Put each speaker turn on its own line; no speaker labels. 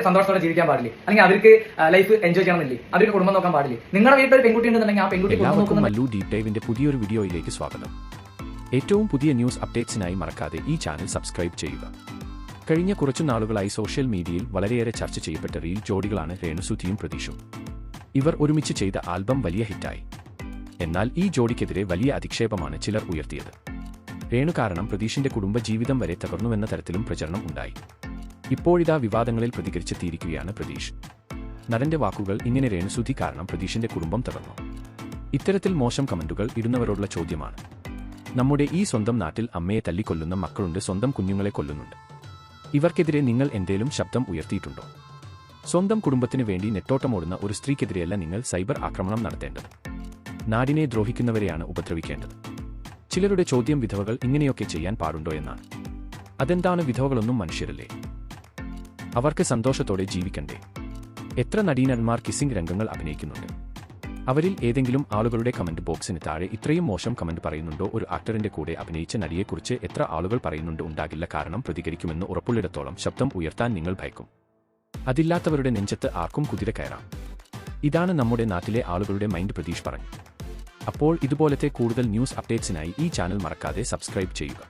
സന്തോഷത്തോടെ ജീവിക്കാൻ പാടില്ലേ, അല്ലെങ്കിൽ അവർക്ക് ലൈഫ് എൻജോയ് ചെയ്യണമെന്നില്ലേ, അവർക്ക് കുടുംബം നോക്കാൻ പാടില്ലേ? നിങ്ങളുടെ വീട്ടിൽ ഒരു പെൺകുട്ടി ഉണ്ടെന്നുണ്ടെങ്കിൽ ആ പെൺകുട്ടി
എല്ലാവർക്കും മല്ലു ഡീപ് ഡൈവിന്റെ പുതിയൊരു വീഡിയോയിലേക്ക് സ്വാഗതം. ഏറ്റവും പുതിയ ന്യൂസ് അപ്ഡേറ്റ്സിനായി മറക്കാതെ ഈ ചാനൽ സബ്സ്ക്രൈബ് ചെയ്യുക. കഴിഞ്ഞ കുറച്ചു നാളുകളായി സോഷ്യൽ മീഡിയയിൽ വളരെയേറെ ചർച്ച ചെയ്യപ്പെട്ട റീൽ ജോഡികളാണ് രേണുസുധിയും പ്രതീഷും. ഇവർ ഒരുമിച്ച് ചെയ്ത ആൽബം വലിയ ഹിറ്റായി. എന്നാൽ ഈ ജോഡിക്കെതിരെ വലിയ അധിക്ഷേപമാണ് ചിലർ ഉയർത്തിയത്. രേണു കാരണം പ്രതീഷിന്റെ കുടുംബജീവിതം വരെ തകർന്നുവെന്ന തരത്തിലും പ്രചരണം ഉണ്ടായി. ഇപ്പോഴിതാ വിവാദങ്ങളിൽ പ്രതികരിച്ചെത്തിയിരിക്കുകയാണ് പ്രതീഷ്. നടന്റെ വാക്കുകൾ ഇങ്ങനെ: രേണുസുധി കാരണം പ്രതീഷിന്റെ കുടുംബം തകർന്നു. ഇത്തരത്തിൽ മോശം കമന്റുകൾ ഇടുന്നവരോടുള്ള ചോദ്യമാണ്: നമ്മുടെ ഈ സ്വന്തം നാട്ടിൽ അമ്മയെ തല്ലിക്കൊല്ലുന്ന മക്കളുണ്ട്, സ്വന്തം കുഞ്ഞുങ്ങളെ കൊല്ലുന്നുണ്ട്. ഇവർക്കെതിരെ നിങ്ങൾ എന്തേലും ശബ്ദം ഉയർത്തിയിട്ടുണ്ടോ? സ്വന്തം കുടുംബത്തിനു വേണ്ടി നെട്ടോട്ടമോടുന്ന ഒരു സ്ത്രീക്കെതിരെയല്ല നിങ്ങൾ സൈബർ ആക്രമണം നടത്തേണ്ടത്. നാടിനെ ദ്രോഹിക്കുന്നവരെയാണ് ഉപദ്രവിക്കേണ്ടത്. ചിലരുടെ ചോദ്യം വിധവകൾ ഇങ്ങനെയൊക്കെ ചെയ്യാൻ പാടുണ്ടോ എന്നാണ്. അതെന്താണ്? വിധവകളൊന്നും മനുഷ്യരല്ലേ? അവർക്ക് സന്തോഷത്തോടെ ജീവിക്കണ്ടേ? എത്ര നടീനന്മാർ കിസ്സിംഗ് രംഗങ്ങൾ അഭിനയിക്കുന്നുണ്ട്. അവരിൽ ഏതെങ്കിലും ആളുകളുടെ കമന്റ് ബോക്സിന് താഴെ ഇത്രയും മോശം കമന്റ് പറയുന്നുണ്ടോ? ഒരു ആക്ടറിന്റെ കൂടെ അഭിനയിച്ച നടിയെക്കുറിച്ച് എത്ര ആളുകൾ പറയുന്നുണ്ട്? ഉണ്ടാകില്ല. കാരണം പ്രതികരിക്കുമെന്ന് ഉറപ്പുള്ളിടത്തോളം ശബ്ദം ഉയർത്താൻ നിങ്ങൾ ഭയക്കും. അതില്ലാത്തവരുടെ നെഞ്ചത്ത് ആർക്കും കുതിര കയറാം. ഇതാണ് നമ്മുടെ നാട്ടിലെ ആളുകളുടെ മൈൻഡ്. പ്രതീഷ് പറഞ്ഞു. അപ്പോൾ ഇതുപോലത്തെ കൂടുതൽ ന്യൂസ് അപ്ഡേറ്റ്സിനായി ഈ ചാനൽ മറക്കാതെ സബ്സ്ക്രൈബ് ചെയ്യുക.